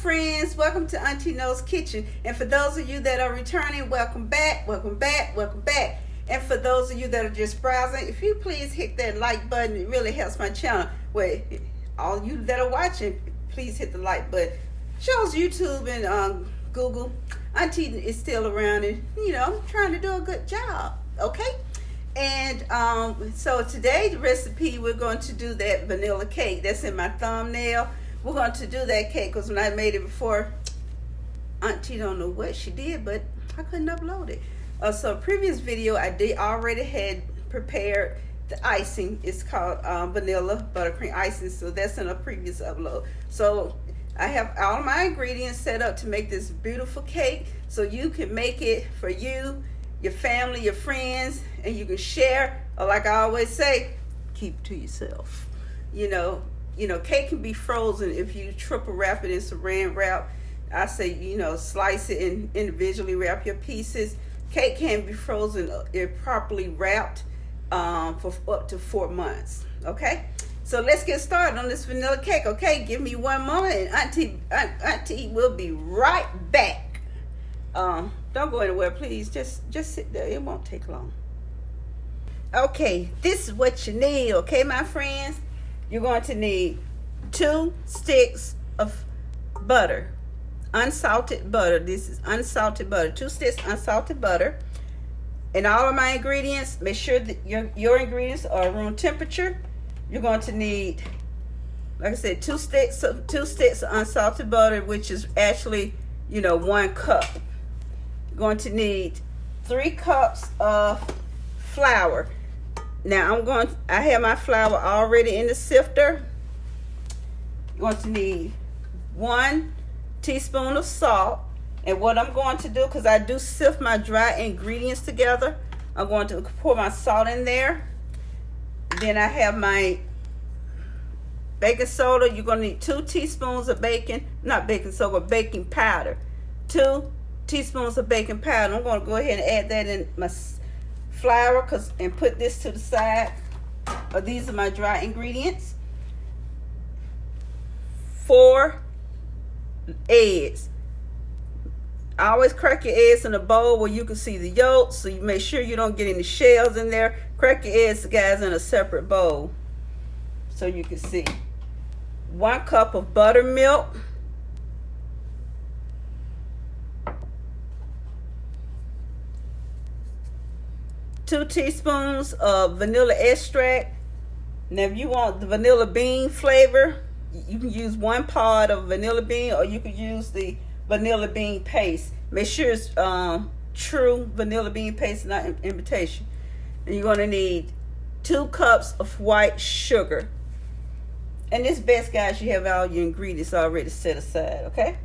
friends, welcome to Auntie No's Kitchen. And for those of you that are returning, welcome back, welcome back, welcome back. And for those of you that are just browsing, if you please hit that like button, it really helps my channel. Well, all you that are watching, please hit the like button. Shows YouTube and Google, Auntie is still around and, trying to do a good job, okay? And so today, the recipe, we're going to do that vanilla cake. That's in my thumbnail. We're going to do that cake because when I made it before, Auntie don't know what she did, but I couldn't upload it. So previous video, I already had prepared the icing. It's called vanilla buttercream icing. So that's in a previous upload. So I have all of my ingredients set up to make this beautiful cake. So you can make it for you, your family, your friends, and you can share. Or like I always say, keep it to yourself. Cake can be frozen if you triple wrap it in saran wrap. I say, slice it and individually wrap your pieces. Cake can be frozen if properly wrapped for up to 4 months. Okay, so let's get started on this vanilla cake. Okay, give me one moment, and Auntie will be right back. Don't go anywhere, please. Just sit there. It won't take long. Okay, this is what you need. Okay, my friends. You're going to need 2 sticks of butter, unsalted butter. This is unsalted butter, 2 sticks unsalted butter. And all of my ingredients, make sure that your ingredients are room temperature. You're going to need, like I said, 2 sticks of unsalted butter, which is actually, 1 cup. You're going to need 3 cups of flour. Now I have my flour already in the sifter. You're going to need 1 teaspoon of salt. And what I'm going to do, because I do sift my dry ingredients together, I'm going to pour my salt in there. Then I have my baking soda. You're going to need 2 teaspoons of baking powder. 2 teaspoons of baking powder. I'm going to go ahead and add that in my flour and put this to the side. These are my dry ingredients. 4 eggs. I always crack your eggs in a bowl where you can see the yolks, so you make sure you don't get any shells in there. Crack your eggs, guys, in a separate bowl so you can see. 1 cup of buttermilk. 2 teaspoons of vanilla extract. Now, if you want the vanilla bean flavor, you can use 1 pod of vanilla bean, or you can use the vanilla bean paste. Make sure it's true vanilla bean paste, not imitation. And you're going to need 2 cups of white sugar. And it's best, guys, you have all your ingredients already set aside, okay?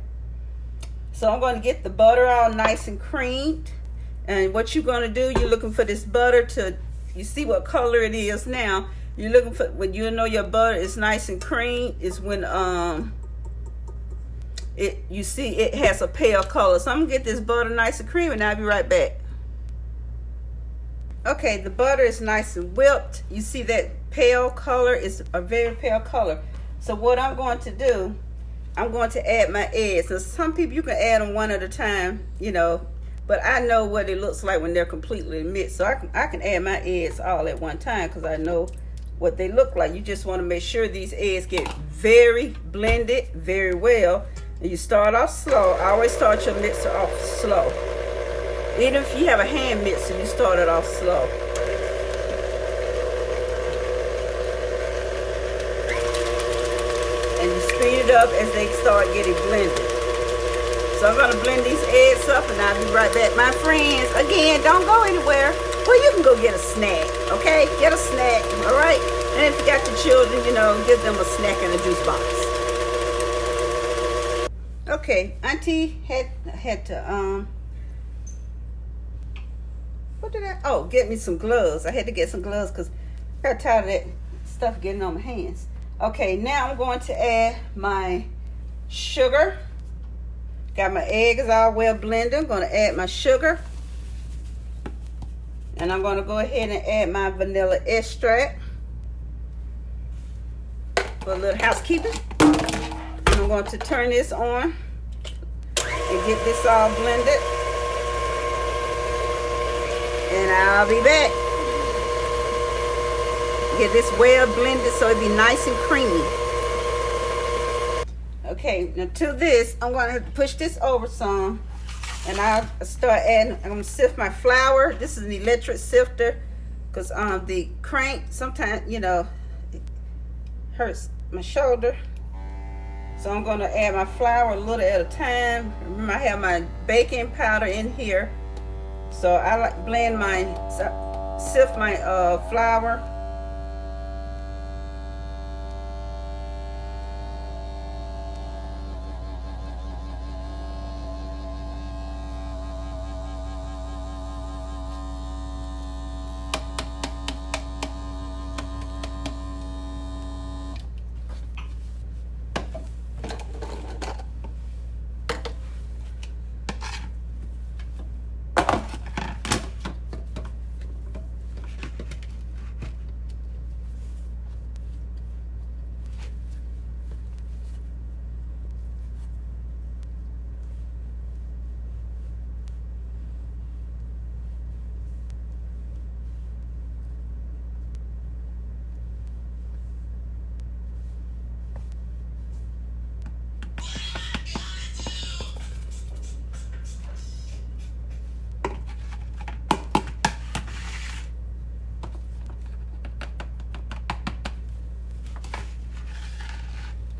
So I'm going to get the butter all nice and creamed. And what you're going to do, you're looking for this butter you see what color it is now. You're looking for, when you know your butter is nice and cream, is when you see it has a pale color. So I'm going to get this butter nice and creamy, and I'll be right back. Okay, the butter is nice and whipped. You see that pale color is a very pale color. So what I'm going to do, I'm going to add my eggs. Now, some people, you can add them one at a time, but I know what it looks like when they're completely mixed. So I can add my eggs all at one time because I know what they look like. You just want to make sure these eggs get very blended very well. And you start off slow. I always start your mixer off slow. Even if you have a hand mixer, you start it off slow. And you speed it up as they start getting blended. So I'm going to blend these eggs up, and I'll be right back. My friends, again, don't go anywhere. Well, you can go get a snack, okay? Get a snack, all right? And if you got your children, give them a snack in a juice box. Okay, Auntie had to, get me some gloves. I had to get some gloves because I got tired of that stuff getting on my hands. Okay, now I'm going to add my sugar. Got my eggs all well blended. I'm going to add my sugar. And I'm going to go ahead and add my vanilla extract for a little housekeeping. And I'm going to turn this on. and get this all blended. And I'll be back. Get this well blended so it be nice and creamy. Okay, now to this, I'm going to push this over some. And I'll start adding, I'm going to sift my flour. This is an electric sifter. Because the crank, sometimes, you know, it hurts my shoulder. So I'm going to add my flour a little at a time. Remember, I have my baking powder in here. So I like blend my, sift my flour.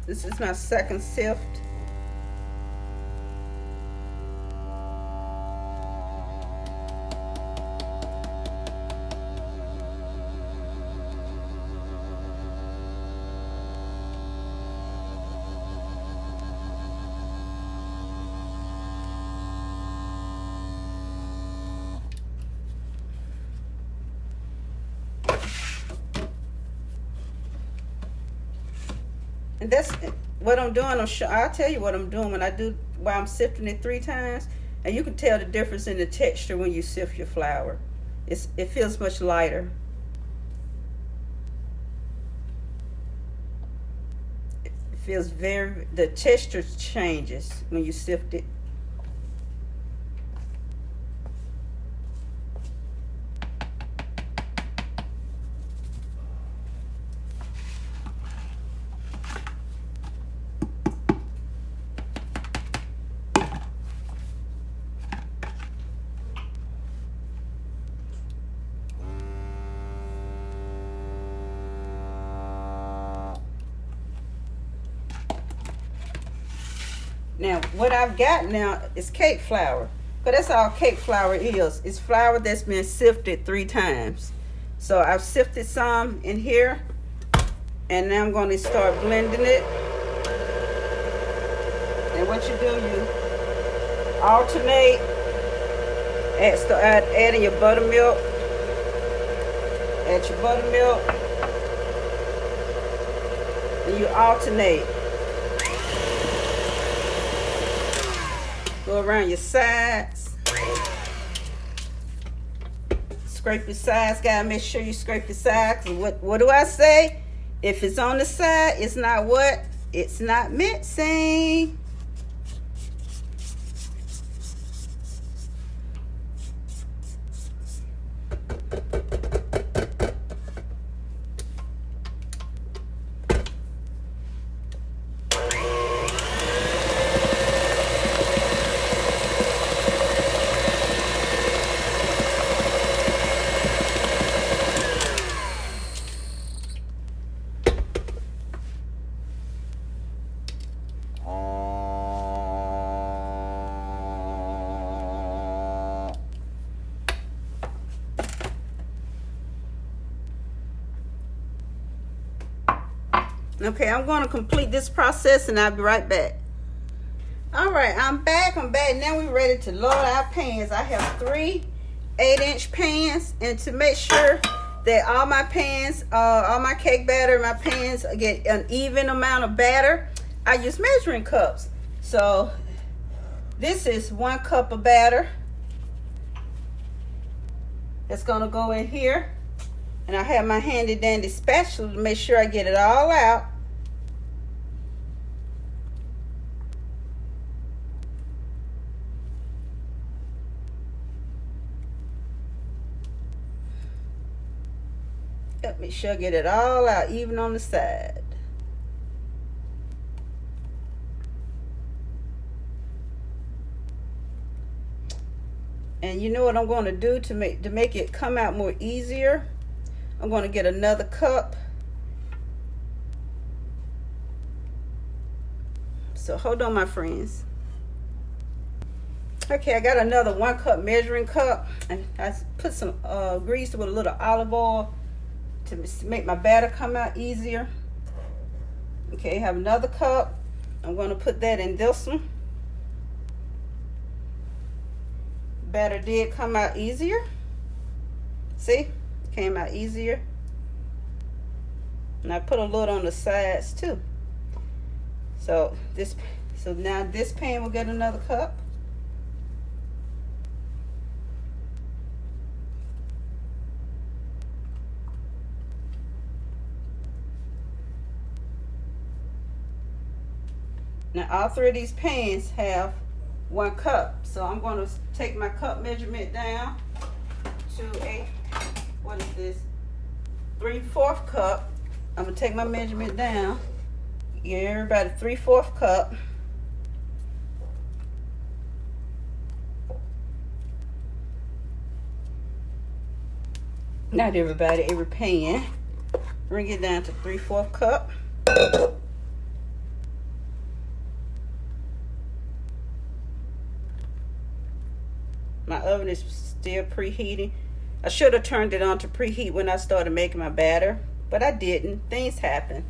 This is my second sift. And that's what I'm doing. I'll tell you what I'm doing when I do, while I'm sifting it 3 times. And you can tell the difference in the texture when you sift your flour. It feels much lighter. It feels the texture changes when you sift it. Now, what I've got now is cake flour. But that's all cake flour is. It's flour that's been sifted 3 times. So I've sifted some in here. And now I'm going to start blending it. And what you do, you alternate. Start adding your buttermilk. Add your buttermilk. And you alternate. Go around your sides. Scrape your sides. Gotta make sure you scrape your sides. What do I say? If it's on the side, it's not what? It's not mixing. Okay, I'm going to complete this process and I'll be right back. All right, I'm back. Now we're ready to load our pans. I have 3 8-inch pans, and to make sure that all my pans, all my cake batter, my pans get an even amount of batter, I use measuring cups. So this is 1 cup of batter that's going to go in here. And I have my handy dandy spatula to make sure I get it all out. Let me sure I get it all out, even on the side. And you know what I'm going to do to make it come out more easier? I'm going to get another cup. So hold on, my friends. Okay, I got another 1 cup measuring cup, and I put some grease with a little olive oil to make my batter come out easier. Okay, I have another cup. I'm going to put that in this one. Batter did come out easier. See, came out easier. And I put a little on the sides too. So now this pan will get another cup. Now all 3 of these pans have 1 cup. So I'm going to take my cup measurement down to a, what is this? 3/4 cup. I'm going to take my measurement down. Give everybody 3/4 cup. Not everybody, every pan. Bring it down to 3/4 cup. My oven is still preheating. I should have turned it on to preheat when I started making my batter, but I didn't. Things happen.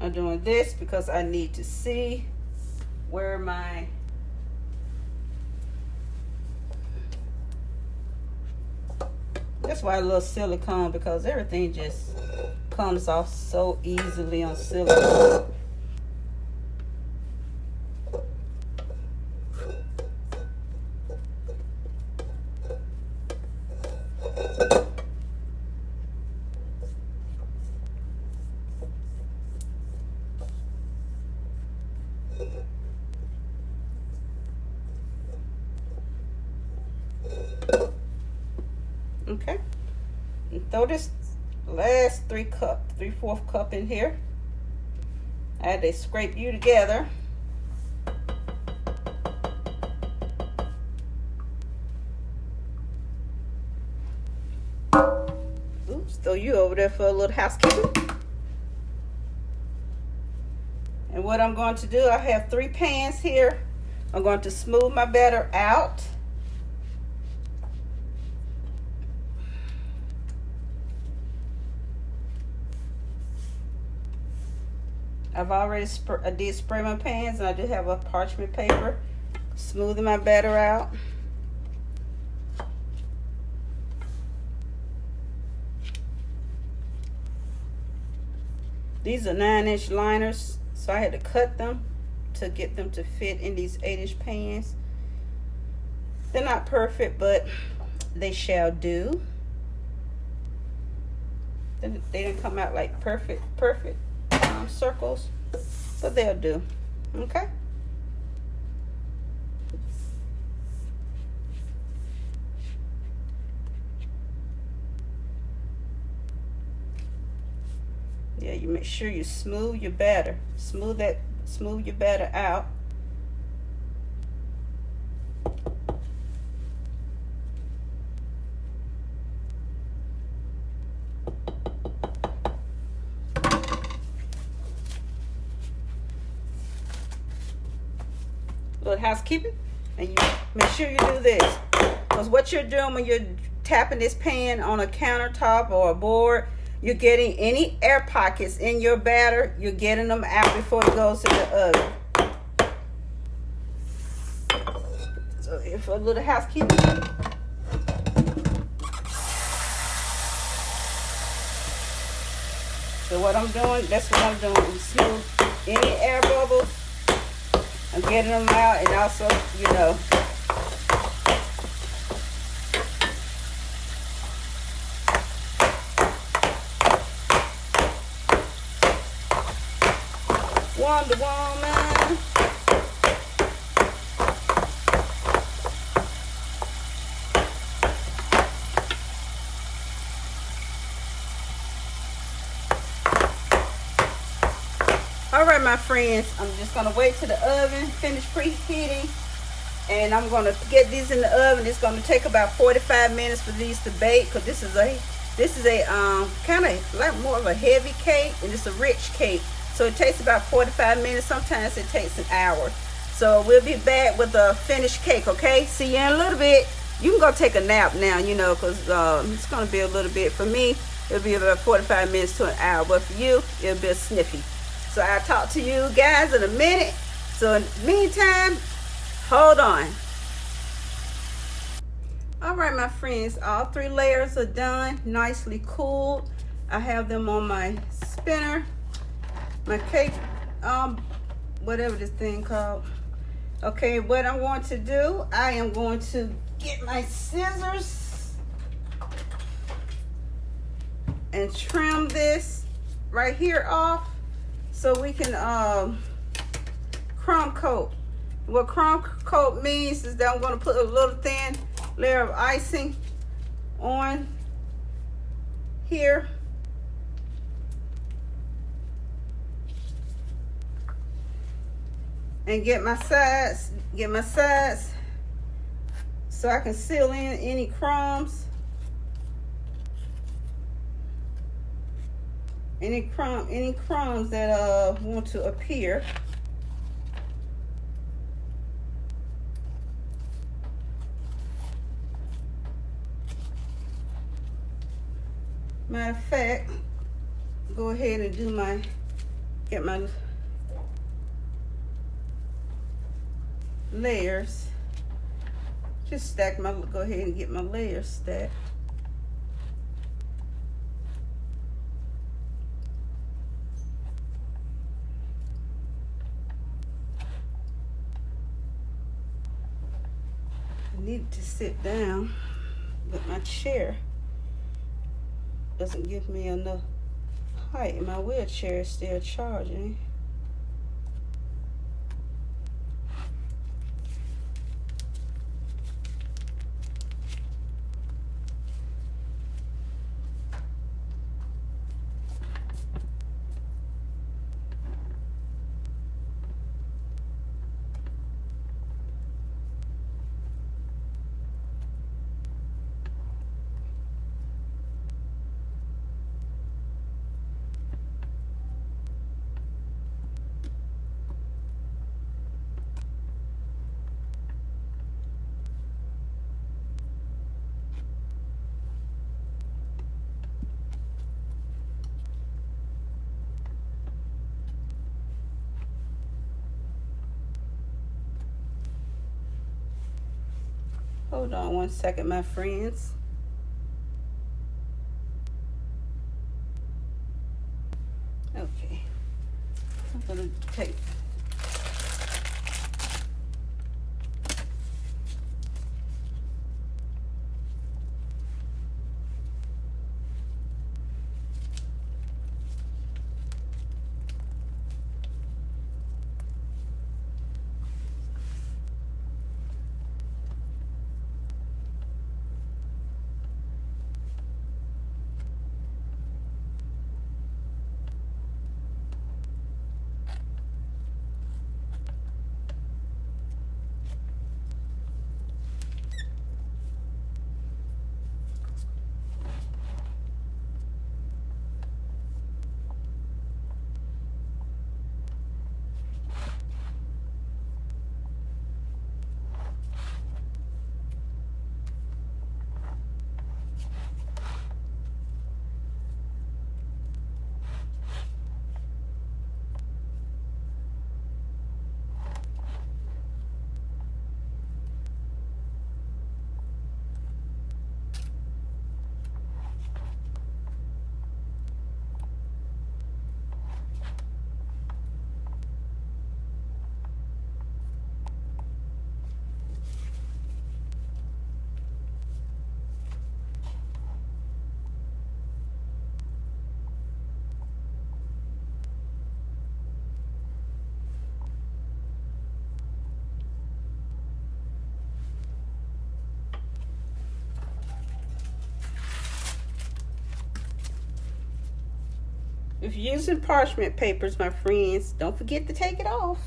I'm doing this because I need to see where my that's why I love silicone, because everything just comes off so easily on silicone. Okay, and throw this last 3/4 cup in here. I had to scrape you together. Oops, throw you over there for a little housekeeping. And what I'm going to do, I have 3 pans here. I'm going to smooth my batter out. I've already I did spray my pans, and I do have a parchment paper smoothing my batter out. These are 9-inch liners, so I had to cut them to get them to fit in these 8-inch pans. They're not perfect, but they shall do. They didn't come out like perfect circles, but they'll do. Okay. Yeah, you make sure you smooth your batter. Smooth your batter out. Little housekeeping, and you make sure you do this, because what you're doing when you're tapping this pan on a countertop or a board, you're getting any air pockets in your batter, you're getting them out before it goes to the oven. So if a little housekeeping. So what I'm doing, that's what I'm doing. I'm smooth any air bubbles. I'm getting them out, and also, you know, Wonder Woman. All right, my friends, I'm just gonna wait till the oven finish preheating, and I'm gonna get these in the oven. It's gonna take about 45 minutes for these to bake, because this is a kind of like more of a heavy cake, and it's a rich cake, so it takes about 45 minutes. Sometimes it takes an hour. So we'll be back with the finished cake. Okay, see you in a little bit. You can go take a nap now, you know, because it's gonna be a little bit. For me, it'll be about 45 minutes to an hour, but for you, it'll be a sniffy. So I'll talk to you guys in a minute. So in the meantime, hold on. All right, my friends, all 3 layers are done, nicely cooled. I have them on my spinner, my cake, whatever this thing called. Okay, what I'm going to do, I am going to get my scissors and trim this right here off, so we can crumb coat. What crumb coat means is that I'm going to put a little thin layer of icing on here. And get my sides so I can seal in any crumbs. Any crumbs that want to appear. Matter of fact, go ahead and get my layers. Just go ahead and get my layers stacked. I need to sit down, but my chair doesn't give me enough height, and my wheelchair is still charging. Hold on one second, my friends. Okay, I'm gonna take If you're using parchment papers, my friends, don't forget to take it off.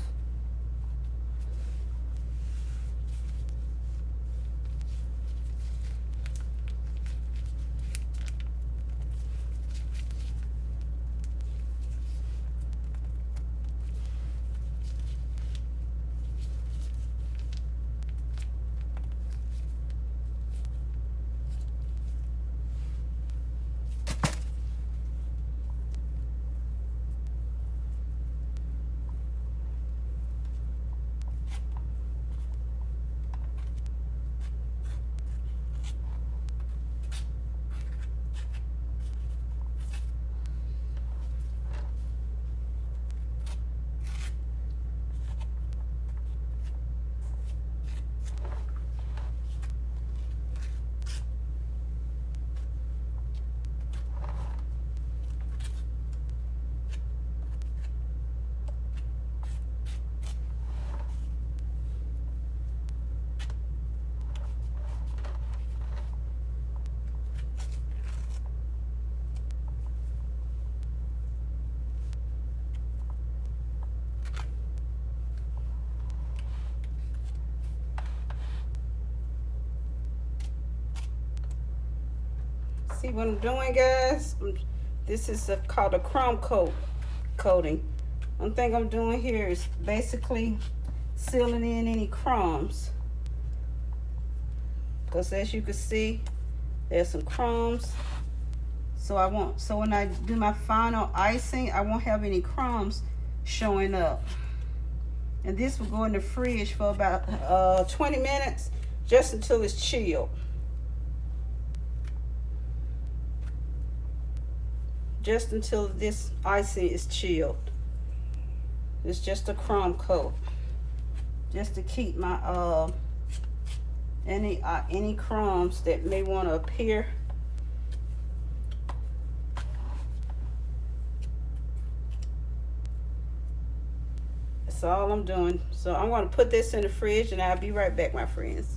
See what I'm doing, guys? This is called a crumb coating. One thing I'm doing here is basically sealing in any crumbs, because as you can see, there's some crumbs. So when I do my final icing, I won't have any crumbs showing up. And this will go in the fridge for about 20 minutes, just until it's chilled. Just until this icing is chilled. It's just a crumb coat, just to keep my any crumbs that may want to appear. That's all I'm doing. So I'm going to put this in the fridge, and I'll be right back, my friends.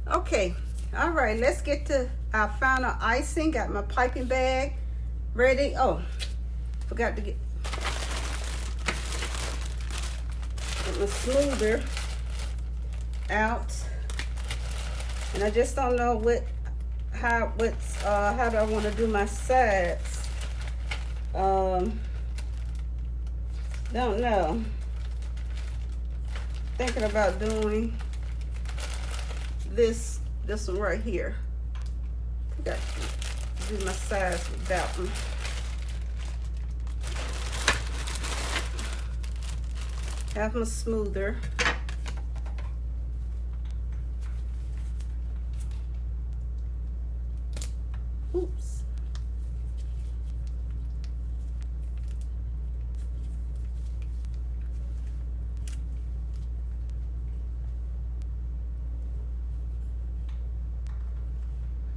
Okay. All right, let's get to our final icing. Got my piping bag ready. Oh, forgot to get my smoother out. And I just don't know how do I want to do my sides. Don't know. Thinking about doing this one right here. I got to do my sides with that one. Have my smoother. Oops.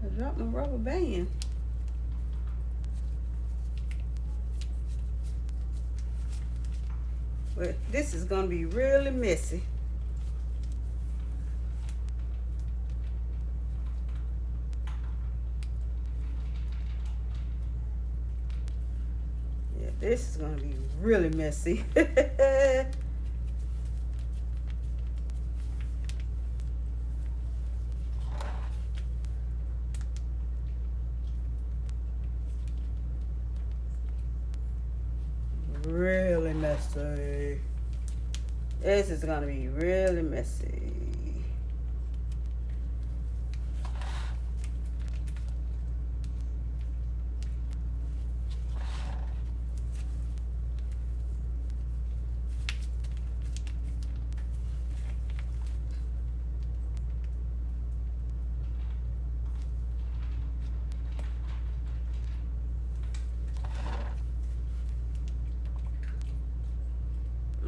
I dropped my rubber band. But this is going to be really messy. Yeah, this is going to be really messy. Really messy. This is gonna be really messy.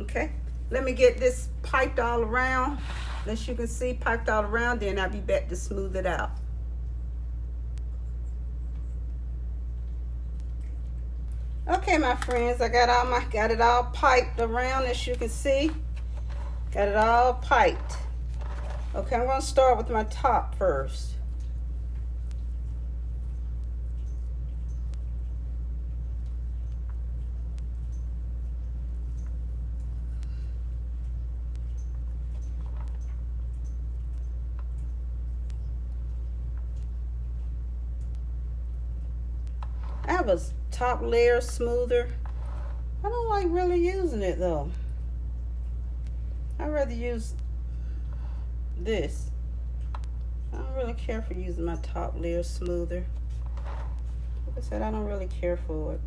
Okay, let me get this piped all around. As you can see, piped all around, then I'll be back to smooth it out. Okay, my friends, I got it all piped around, as you can see. Got it all piped. Okay, I'm gonna start with my top first. have a top layer smoother. I don't like really using it though. I'd rather use this. I don't really care for using my top layer smoother. Like I said, I don't really care for it.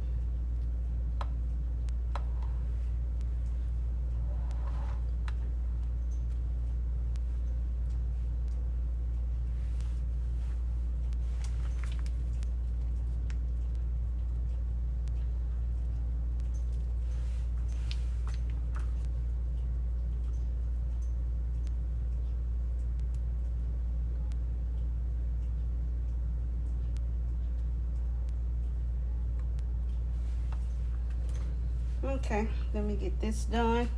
Okay, let me get this done.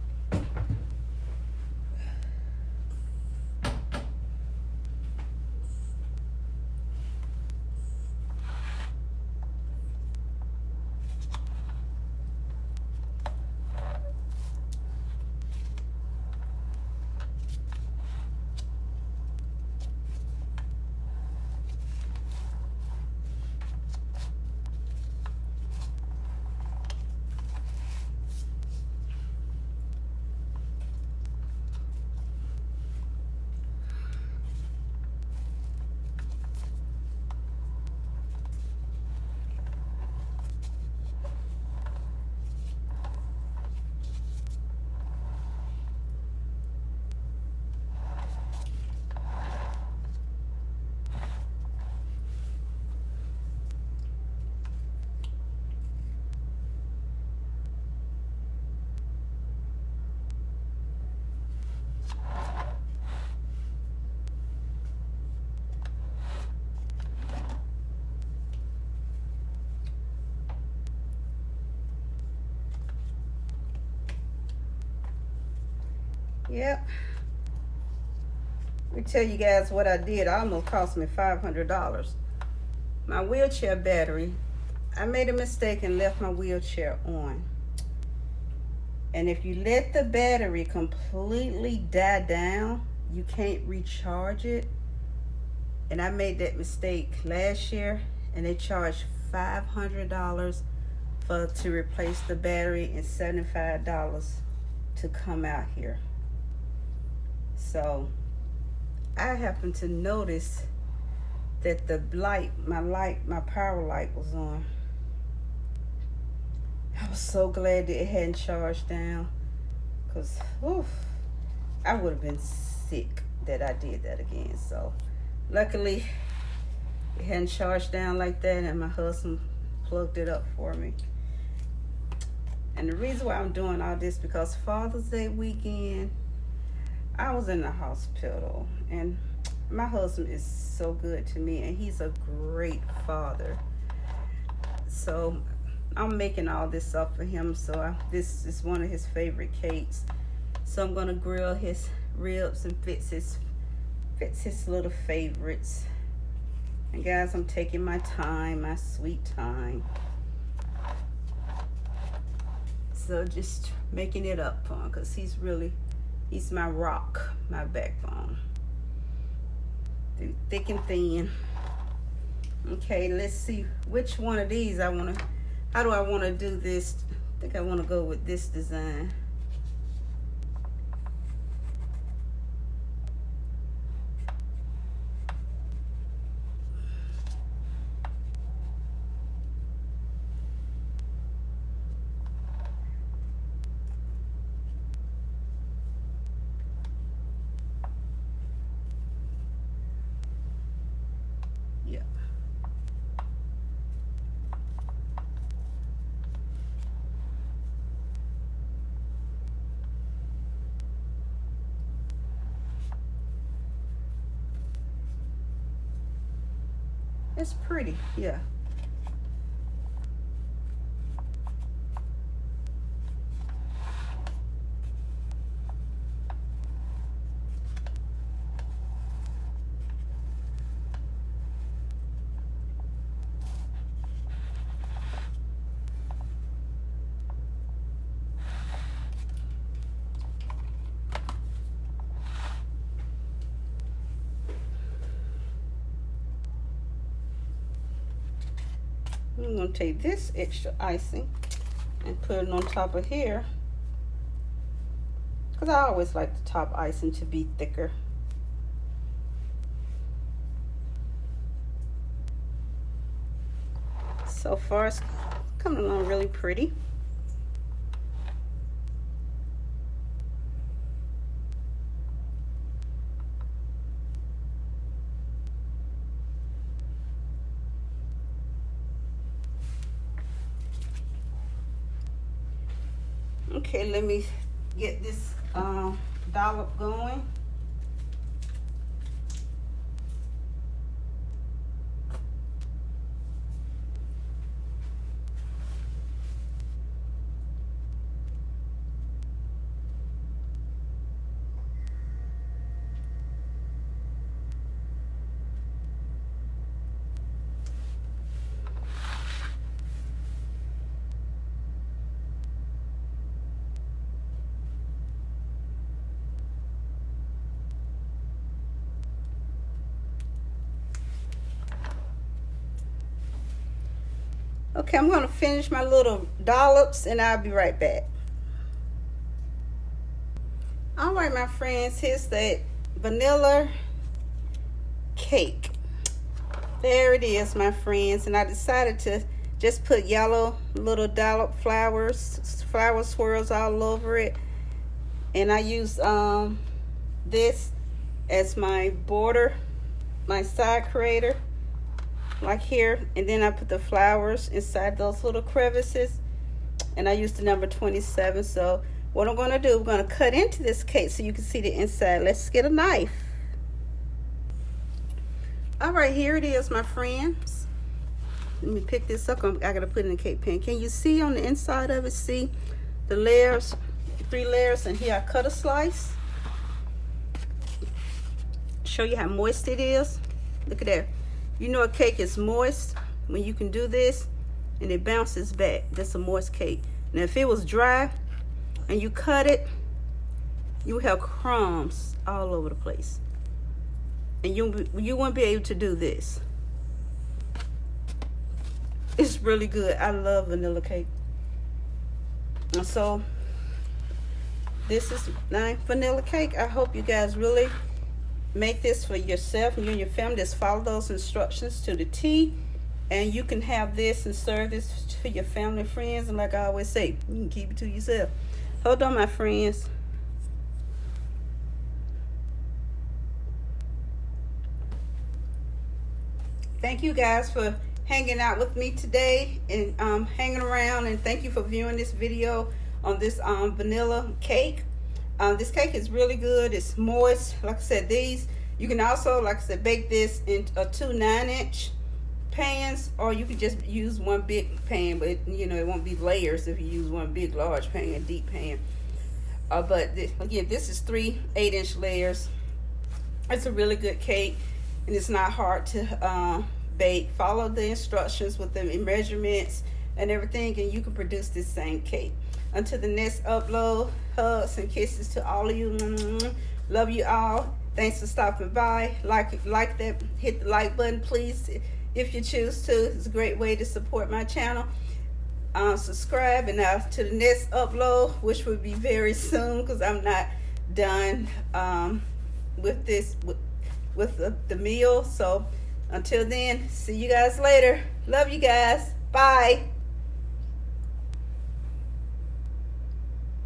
Yep. Let me tell you guys what I did. It almost cost me $500. My wheelchair battery, I made a mistake and left my wheelchair on. And if you let the battery completely die down, you can't recharge it. And I made that mistake last year, and they charged $500 to replace the battery and $75 to come out here. So I happened to notice that the light, my power light was on. I was so glad that it hadn't charged down, because I would have been sick that I did that again. So luckily it hadn't charged down like that, and my husband plugged it up for me. And the reason why I'm doing all this, because Father's Day weekend, I was in the hospital, and my husband is so good to me, and he's a great father. So I'm making all this up for him. So this is one of his favorite cakes. So I'm gonna grill his ribs and fix his little favorites. And guys, I'm taking my time, my sweet time. So just making it up for him, because he's my rock, my backbone. Through thick and thin. Okay, let's see which one of these how do I want to do this? I think I want to go with this design. It's pretty, yeah. I'm gonna take this extra icing and put it on top of here, because I always like the top icing to be thicker. So far it's coming along really pretty. Okay, let me get this dollop going. Okay, I'm going to finish my little dollops and I'll be right back. All right, my friends, here's that vanilla cake. There it is, my friends. And I decided to just put yellow little dollop flower swirls all over it. And I used this as my border, my side creator, like here. And then I put the flowers inside those little crevices. And I used the number 27. So what I'm going to do, I'm going to cut into this cake so you can see the inside. Let's get a knife. All right, here it is, my friends. Let me pick this up. I got to put it in the cake pan. Can you see on the inside of it? See the layers, 3 layers, and here I cut a slice. Show you how moist it is. Look at that. You know a cake is moist when you can do this and it bounces back. That's a moist cake. Now if it was dry and you cut it, you would have crumbs all over the place. And you wouldn't be able to do this. It's really good. I love vanilla cake. And so this is my vanilla cake. I hope you guys really make this for yourself and you and your family. Just follow those instructions to the T, and you can have this and serve this to your family and friends. And like I always say, you can keep it to yourself. Hold on, my friends. Thank you guys for hanging out with me today and hanging around, and thank you for viewing this video on this vanilla cake. This cake is really good. It's moist. Like I said, these you can also, like I said, bake this in 2 9-inch pans, or you could just use one big pan, but you know it won't be layers if you use one big large pan, deep pan. But again, this is 3 8-inch layers. It's a really good cake, and it's not hard to bake. Follow the instructions with the measurements and everything, and you can produce this same cake. Until the next upload, hugs and kisses to all of you. Love you all. Thanks for stopping by. Like that, hit the like button, please, if you choose to. It's a great way to support my channel. Subscribe, and now to the next upload, which will be very soon, because I'm not done with this with the meal. So until then, see you guys later. Love you guys. Bye.